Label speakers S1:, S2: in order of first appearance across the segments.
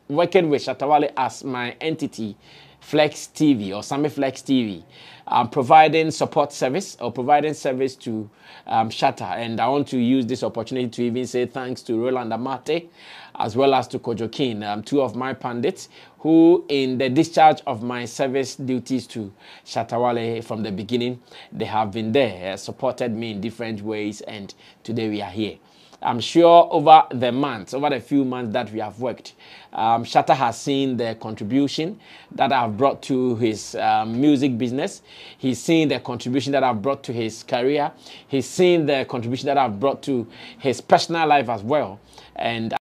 S1: working with Shatta as my entity, Flex TV or Sammy Flex TV, providing support service or providing service to Shatta. And I want to use this opportunity to even say thanks to Roland Amate as well as to Kojo King, two of my pundits who, in the discharge of my service duties to Shatta from the beginning, they have been there, supported me in different ways, and today we are here. I'm sure over the few months that we have worked, Shatta has seen the contribution that I've brought to his music business. He's seen the contribution that I've brought to his career. He's seen the contribution that I've brought to his personal life as well. And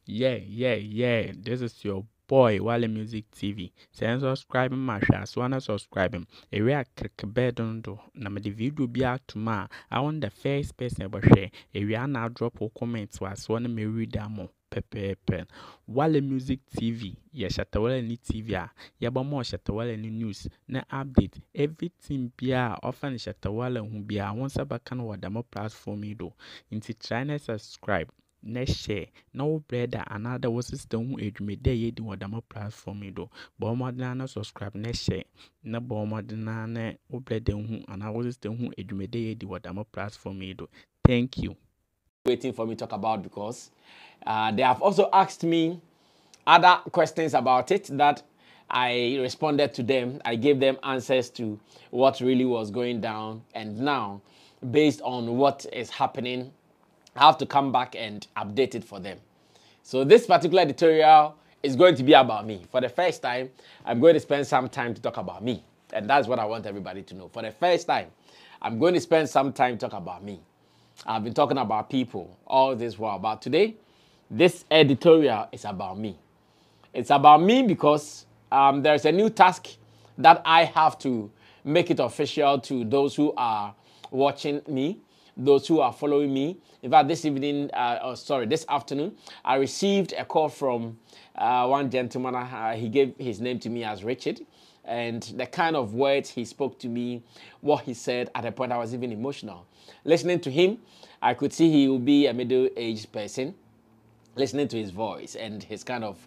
S2: Yeah. This is your boy Wale Music TV. Send subscribe masha so na subscribe him. Area click bedondo. Na me the video be out tomorrow. I want the first person about share. Area na drop or comments was one me read them. Pepe. Wale Music TV. Yeah, Shatta ni TV. Yeah, but more Shatta ni news. Na update. Everything be often Shatta who be once about can what demo platform do. Into China subscribe. Next share no brother another was system who edumede ye di wadama platform do bo modern na subscribe next share na bo modern na o brother who another system who edumede ye di wadama platform do. Thank you.
S1: Waiting for me to talk about, because they have also asked me other questions about it that I responded to them. I gave them answers to what really was going down, and now based on what is happening, I have to come back and update it for them. So this particular editorial is going to be about me. For the first time, I'm going to spend some time to talk about me. And that's what I want everybody to know. For the first time, I'm going to spend some time to talk about me. I've been talking about people all this while. But today, this editorial is about me. It's about me because there's a new task that I have to make it official to those who are watching me, those who are following me. In fact, this afternoon, I received a call from one gentleman. He gave his name to me as Richard. And the kind of words he spoke to me, what he said, at a point I was even emotional. Listening to him, I could see he will be a middle-aged person. Listening to his voice and his kind of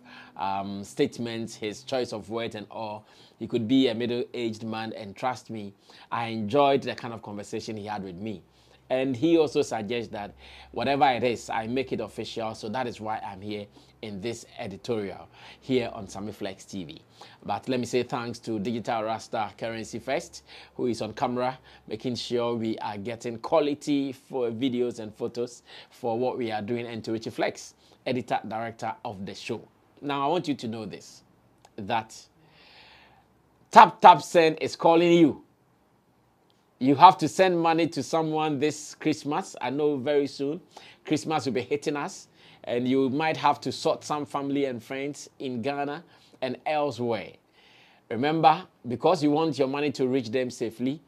S1: statements, his choice of words and all, he could be a middle-aged man, and trust me, I enjoyed the kind of conversation he had with me. And he also suggests that whatever it is, I make it official. So that is why I'm here in this editorial here on Sammy Flex TV. But let me say thanks to Digital Rasta Currency First, who is on camera, making sure we are getting quality for videos and photos for what we are doing, and to Richie Flex, editor, director of the show. Now, I want you to know this, that Tap Send is calling you. You have to send money to someone this Christmas. I know very soon Christmas will be hitting us, and you might have to sort some family and friends in Ghana and elsewhere. Remember, because you want your money to reach them safely,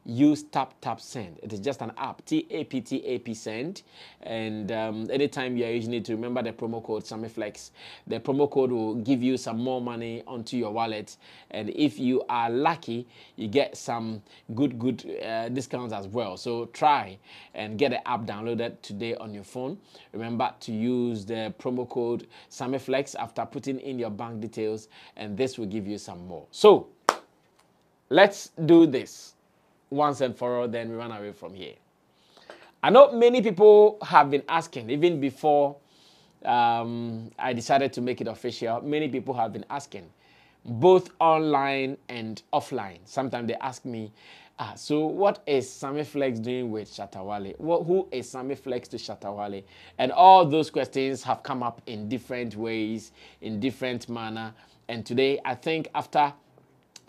S1: use Tap Send. It is just an app, TAP Send. And anytime you are using it, remember the promo code SammyFlex. The promo code will give you some more money onto your wallet. And if you are lucky, you get some good discounts as well. So try and get the app downloaded today on your phone. Remember to use the promo code SammyFlex after putting in your bank details, and this will give you some more. So let's do this once and for all, then we run away from here. I know many people have been asking, even before I decided to make it official, many people have been asking, both online and offline. Sometimes they ask me, so what is Sammy Flex doing with Shatta Wale? Who is Sammy Flex to Shatta Wale? And all those questions have come up in different ways, in different manner. And today, I think after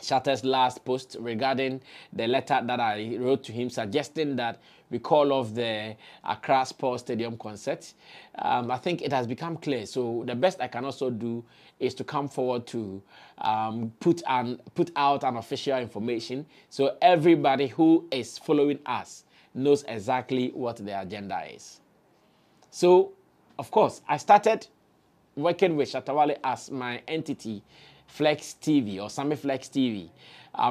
S1: Shatta's last post regarding the letter that I wrote to him suggesting that we call off the Accra Sports Stadium concert, I think it has become clear. So the best I can also do is to come forward to put out an official information, so everybody who is following us knows exactly what the agenda is. So, of course, I started working with Shatta Wale as my entity, Flex TV or Sammy Flex TV,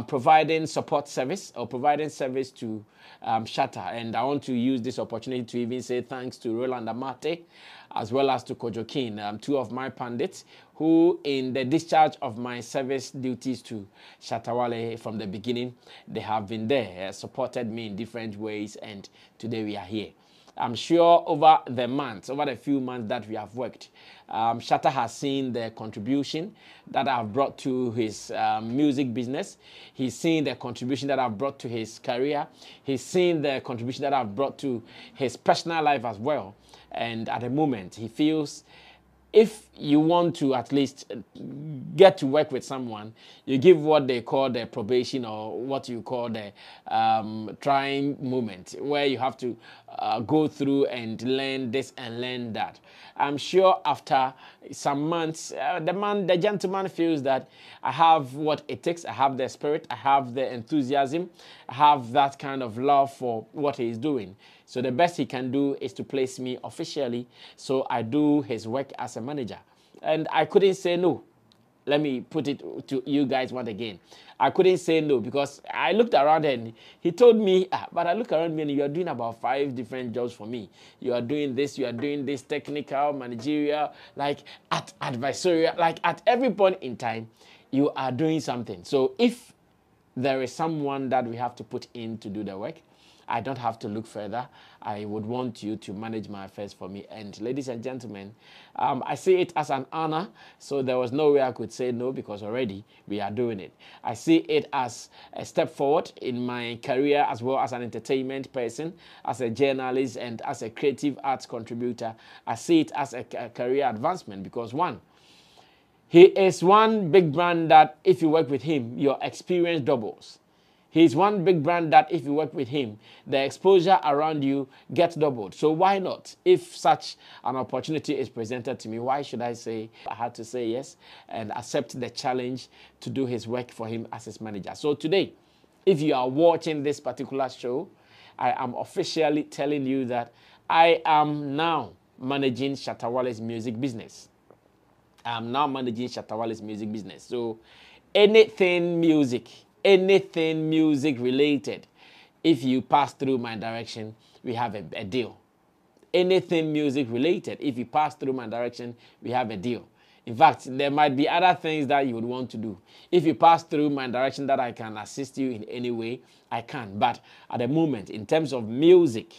S1: providing support service or providing service to Shatta. And I want to use this opportunity to even say thanks to Roland Amate as well as to Kojo King, two of my pundits who, in the discharge of my service duties to Shatta Wale from the beginning, they have been there, supported me in different ways, and today we are here. I'm sure over the few months that we have worked, Shatta has seen the contribution that I've brought to his music business. He's seen the contribution that I've brought to his career. He's seen the contribution that I've brought to his personal life as well. And at the moment, he feels if you want to at least get to work with someone, you give what they call the probation or what you call the trying moment, where you have to go through and learn this and learn that. I'm sure after some months, the gentleman feels that I have what it takes. I have the spirit, I have the enthusiasm, I have that kind of love for what he is doing. So the best he can do is to place me officially so I do his work as a manager. And I couldn't say no. Let me put it to you guys once again. I couldn't say no because I looked around and he told me, but I look around me and you are doing about 5 different jobs for me. You are doing this, technical, managerial, like at advisorial, like at every point in time, you are doing something. So if there is someone that we have to put in to do the work, I don't have to look further. I would want you to manage my affairs for me. And ladies and gentlemen, I see it as an honor. So there was no way I could say no because already we are doing it. I see it as a step forward in my career as well as an entertainment person, as a journalist and as a creative arts contributor. I see it as a career advancement because one, he is one big brand that if you work with him, your experience doubles. He's one big brand that if you work with him, the exposure around you gets doubled. So why not? If such an opportunity is presented to me, why should I say I had to say yes and accept the challenge to do his work for him as his manager? So today, if you are watching this particular show, I am officially telling you that I am now managing Shatta Wale's music business. I'm now managing Shatta Wale's music business. So anything music related, if you pass through my direction, we have a deal. Anything music related, if you pass through my direction, we have a deal. In fact, there might be other things that you would want to do. If you pass through my direction that I can assist you in any way, I can. But at the moment, in terms of music,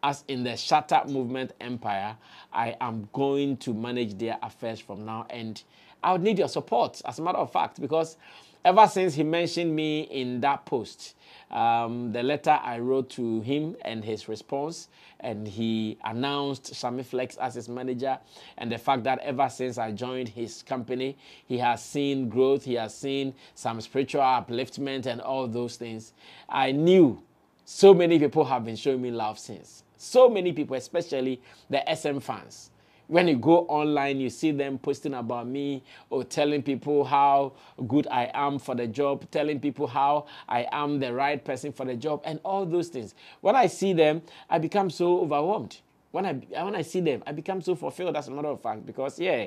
S1: as in the Shatta movement empire, I am going to manage their affairs from now. And I would need your support, as a matter of fact, because ever since he mentioned me in that post, the letter I wrote to him and his response, and he announced Sammy Flex as his manager, and the fact that ever since I joined his company, he has seen growth, he has seen some spiritual upliftment and all those things. I knew so many people have been showing me love since. So many people, especially the SM fans. When you go online, you see them posting about me or telling people how good I am for the job, telling people how I am the right person for the job, and all those things. When I see them, I become so overwhelmed. When I see them, I become so fulfilled, as a matter of fact, because, yeah,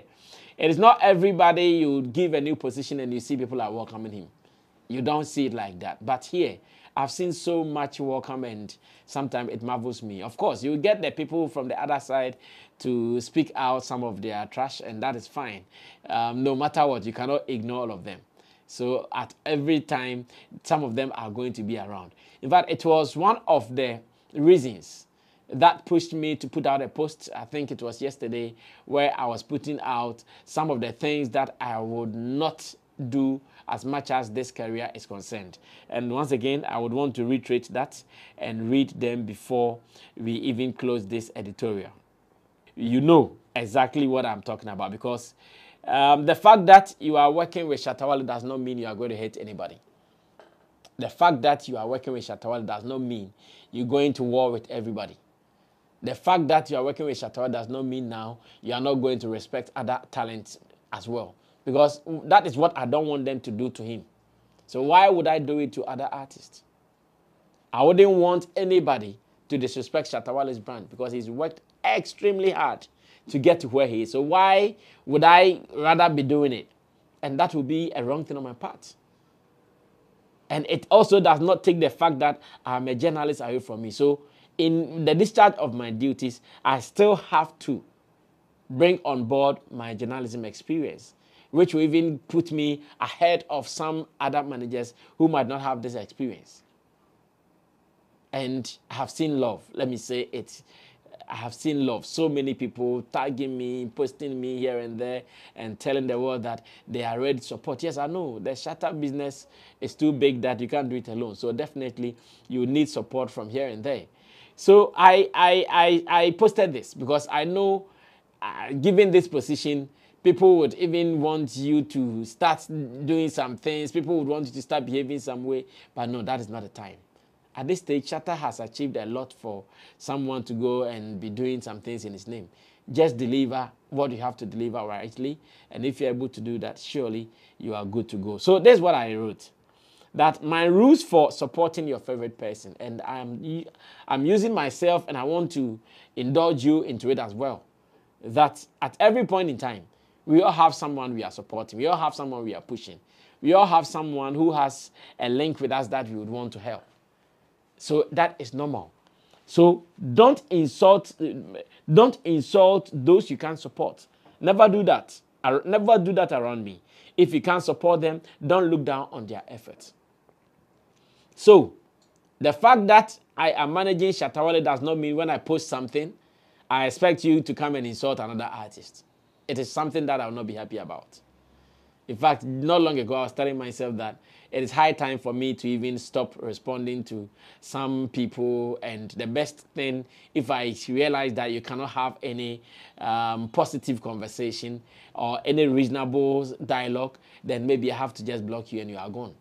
S1: it is not everybody you give a new position and you see people are welcoming him. You don't see it like that. But here, I've seen so much welcome and sometimes it marvels me. Of course, you get the people from the other side to speak out some of their trash, and that is fine. No matter what, you cannot ignore all of them. So at every time, some of them are going to be around. In fact, it was one of the reasons that pushed me to put out a post, I think it was yesterday, where I was putting out some of the things that I would not do as much as this career is concerned. And once again, I would want to reiterate that and read them before we even close this editorial. You know exactly what I'm talking about, because the fact that you are working with Shatta Wale does not mean you are going to hate anybody. The fact that you are working with Shatta Wale does not mean you're going to war with everybody. The fact that you are working with Shatta Wale does not mean now you are not going to respect other talents as well. Because that is what I don't want them to do to him. So why would I do it to other artists? I wouldn't want anybody to disrespect Shatta Wale's brand because he's worked extremely hard to get to where he is. So why would I rather be doing it? and that will be a wrong thing on my part. And it also does not take the fact that I'm a journalist away from me. So in the discharge of my duties, I still have to bring on board my journalism experience, which will even put me ahead of some other managers who might not have this experience. And I have seen love. Let me say it. I have seen love. So many people tagging me, posting me here and there, and telling the world that they are ready to support. Yes, I know the Shatta business is too big that you can't do it alone. So definitely you need support from here and there. So I posted this because I know, given this position, people would even want you to start doing some things. People would want you to start behaving some way. But no, that is not the time. At this stage, Shatta has achieved a lot for someone to go and be doing some things in his name. Just deliver what you have to deliver rightly. And if you're able to do that, surely you are good to go. So that's what I wrote. That my rules for supporting your favorite person. And I'm using myself, and I want to indulge you into it as well. That at every point in time, we all have someone we are supporting. We all have someone we are pushing. We all have someone who has a link with us that we would want to help. So that is normal. So don't insult those you can't support. Never do that. Never do that around me. If you can't support them, don't look down on their efforts. So the fact that I am managing Shatta Wale does not mean when I post something, I expect you to come and insult another artist. It is something that I will not be happy about. In fact, not long ago, I was telling myself that it is high time for me to even stop responding to some people. And the best thing, if I realize that you cannot have any positive conversation or any reasonable dialogue, then maybe I have to just block you and you are gone.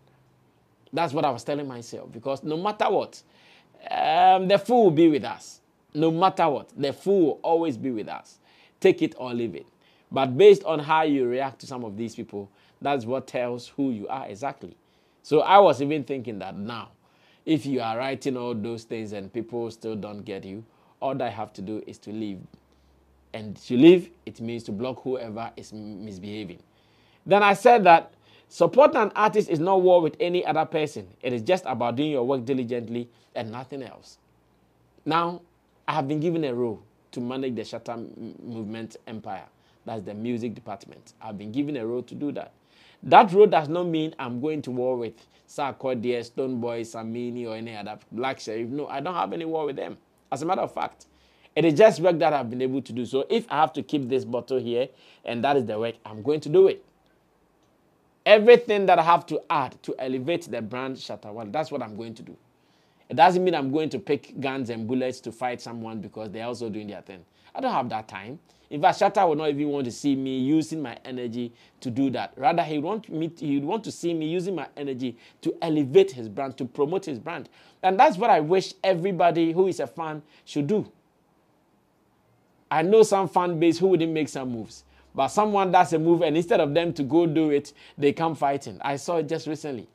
S1: That's what I was telling myself. Because no matter what, the fool will be with us. No matter what, the fool will always be with us. Take it or leave it. But based on how you react to some of these people, that's what tells who you are exactly. So I was even thinking that now, if you are writing all those things and people still don't get you, all that I have to do is to leave. And to leave, it means to block whoever is misbehaving. Then I said that supporting an artist is not war with any other person. It is just about doing your work diligently and nothing else. Now, I have been given a role to manage the Shatta movement empire. That's the music department. I've been given a role to do that. That role does not mean I'm going to war with Sarkodie, Stonebwoy, Samini, or any other Black Sheriff. No, I don't have any war with them. As a matter of fact, it is just work that I've been able to do. So if I have to keep this bottle here, and that is the work, I'm going to do it. Everything that I have to add to elevate the brand Shatta Wale, that's what I'm going to do. It doesn't mean I'm going to pick guns and bullets to fight someone because they're also doing their thing. I don't have that time. In fact, Shatta would not even want to see me using my energy to do that. Rather, he'd want to see me using my energy to elevate his brand, to promote his brand. And that's what I wish everybody who is a fan should do. I know some fan base who wouldn't make some moves. But someone does a move, and instead of them to go do it, they come fighting. I saw it just recently.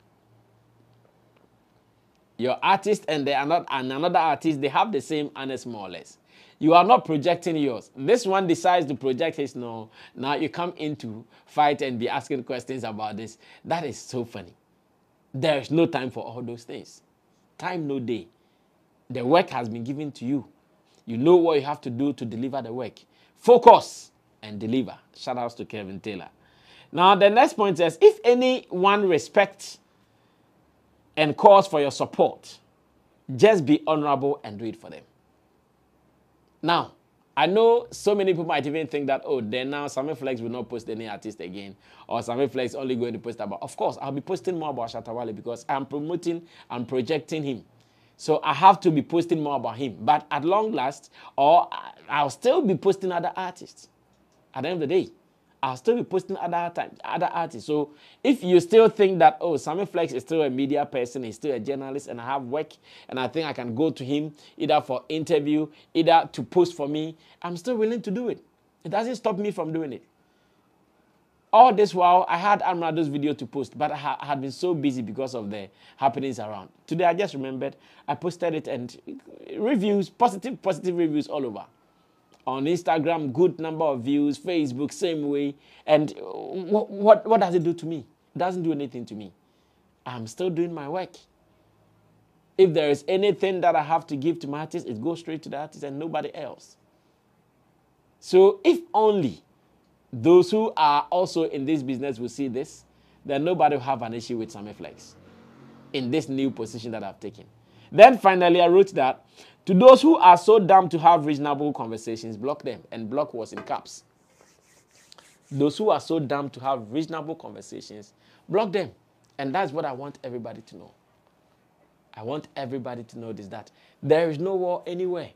S1: Your artist and another artist, they have the same honest, more or less. You are not projecting yours. This one decides to project his no. Now you come in to fight and be asking questions about this. That is so funny. There is no time for all those things. Time, no day. The work has been given to you. You know what you have to do to deliver the work. Focus and deliver. Shout outs to Kevin Taylor. Now, the next point says, if anyone respects and calls for your support, just be honorable and do it for them. Now, I know so many people might even think that, oh, then now Sammy Flex will not post any artist again, or Sammy Flex only going to post about. Of course, I'll be posting more about Shatta Wale because I'm promoting and projecting him. So I have to be posting more about him. But at long last, or I'll still be posting other artists. At the end of the day, I'll still be posting other artists. So if you still think that, oh, Sammy Flex is still a media person, he's still a journalist, and I have work, and I think I can go to him either for interview, either to post for me, I'm still willing to do it. It doesn't stop me from doing it. All this while, I had Amrado's video to post, but I had been so busy because of the happenings around. Today, I just remembered, I posted it, and reviews, positive reviews all over. On Instagram, good number of views. Facebook, same way. And what does it do to me? It doesn't do anything to me. I'm still doing my work. If there is anything that I have to give to my artist, it goes straight to the artist and nobody else. So if only those who are also in this business will see this, then nobody will have an issue with Sammy Flex in this new position that I've taken. Then finally, I wrote that to those who are so dumb to have reasonable conversations, block them. And block was in caps. Those who are so dumb to have reasonable conversations, block them. And that's what I want everybody to know. I want everybody to know this, that there is no war anywhere.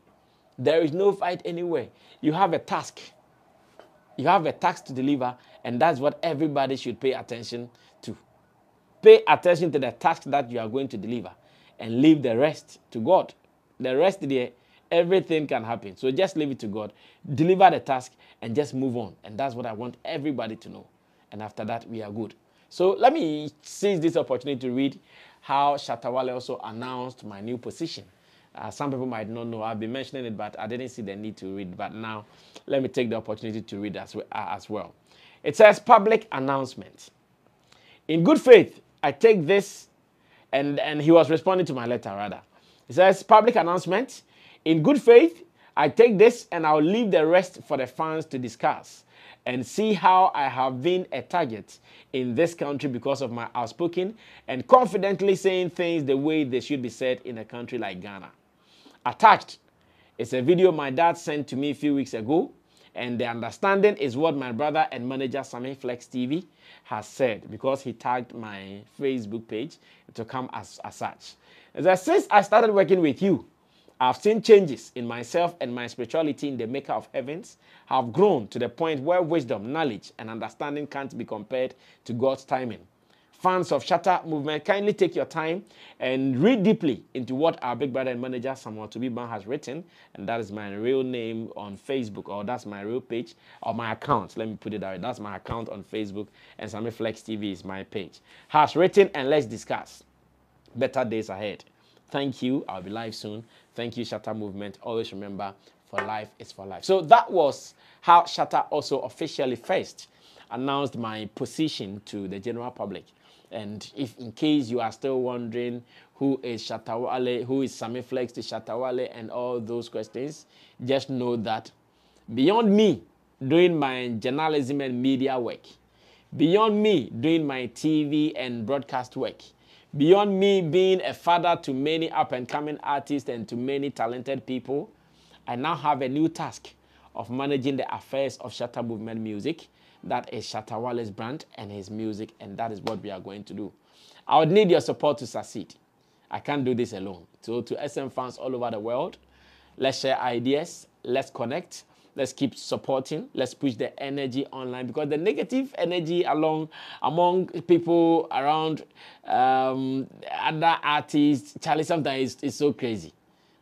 S1: There is no fight anywhere. You have a task. You have a task to deliver, and that's what everybody should pay attention to. Pay attention to the task that you are going to deliver and leave the rest to God. The rest there, everything can happen. So just leave it to God. Deliver the task and just move on. And that's what I want everybody to know. And after that, we are good. So let me seize this opportunity to read how Shatta Wale also announced my new position. Some people might not know. I've been mentioning it, but I didn't see the need to read. But now, let me take the opportunity to read as well. It says, public announcement. In good faith, I take this, and he was responding to my letter, rather. It says, public announcement. In good faith, I take this, and I'll leave the rest for the fans to discuss and see how I have been a target in this country because of my outspoken and confidently saying things the way they should be said in a country like Ghana. Attached is a video my dad sent to me a few weeks ago, and the understanding is what my brother and manager Sammy Flex TV has said, because he tagged my Facebook page to come as such. Since I started working with you, I've seen changes in myself, and my spirituality in the maker of heavens have grown to the point where wisdom, knowledge, and understanding can't be compared to God's timing. Fans of Shatta movement, kindly take your time and read deeply into what our big brother and manager Samuel Tobiban has written, and that is my real name on Facebook, or that's my real page, or my account. Let me put it that way. That's my account on Facebook, and Sammy Flex TV is my page. Has written, and let's discuss. Better days ahead. Thank you. I'll be live soon. Thank you, Shatta movement. Always remember, for life is for life. So that was how Shatta also officially first announced my position to the general public. And if in case you are still wondering who is Shatta Wale, who is Sammy Flex to Shatta Wale, and all those questions, just know that beyond me doing my journalism and media work, beyond me doing my TV and broadcast work, beyond me being a father to many up-and-coming artists and to many talented people, I now have a new task of managing the affairs of Shatta Movement Music. That is Shatta Wale's brand and his music, and that is what we are going to do. I would need your support to succeed. I can't do this alone. So to SM fans all over the world, let's share ideas, let's connect, let's keep supporting, let's push the energy online, because the negative energy among people around other artists, Charlie, sometimes is so crazy.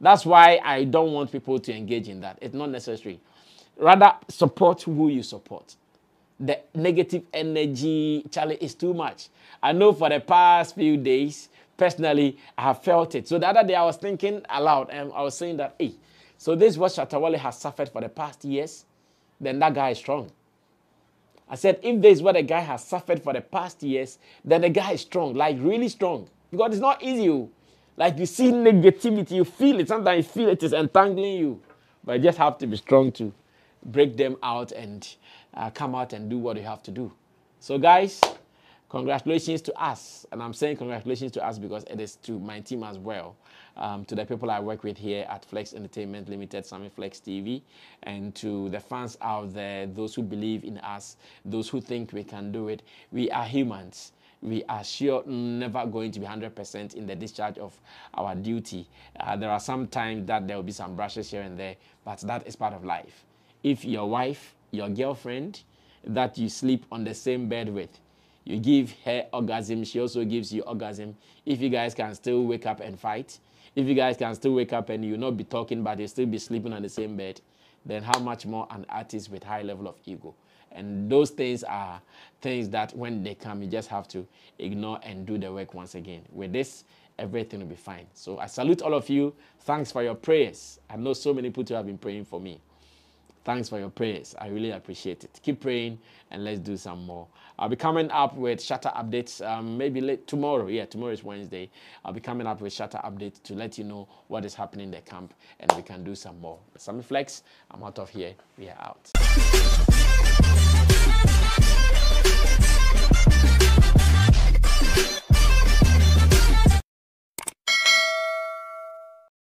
S1: That's why I don't want people to engage in that. It's not necessary. Rather, support who you support. The negative energy, Charlie, is too much. I know for the past few days, personally, I have felt it. So the other day I was thinking aloud, and I was saying that, hey, so this is what Shatta Wale has suffered for the past years, then that guy is strong. I said, if this is what a guy has suffered for the past years, then the guy is strong, like really strong. Because it's not easy. Like you see negativity, you feel it. Sometimes you feel it is entangling you. But you just have to be strong to break them out and come out and do what you have to do. So guys, congratulations to us. And I'm saying congratulations to us because it is to my team as well. To the people I work with here at Flex Entertainment Limited, Sammy Flex TV, and to the fans out there, those who believe in us, those who think we can do it. We are humans. We are sure never going to be 100% in the discharge of our duty. There are some times that there will be some brushes here and there, but that is part of life. If your wife, your girlfriend that you sleep on the same bed with, you give her orgasm, she also gives you orgasm. If you guys can still wake up and fight, if you guys can still wake up and you not be talking but you still be sleeping on the same bed, then how much more an artist with high level of ego? And those things are things that when they come, you just have to ignore and do the work once again. With this, everything will be fine. So I salute all of you. Thanks for your prayers. I know so many people who have been praying for me. Thanks for your prayers. I really appreciate it. Keep praying and let's do some more. I'll be coming up with Shatta updates maybe late tomorrow. Yeah, tomorrow is Wednesday. I'll be coming up with Shatta updates to let you know what is happening in the camp and we can do some more. Sammy Flex, I'm out of here. We are out.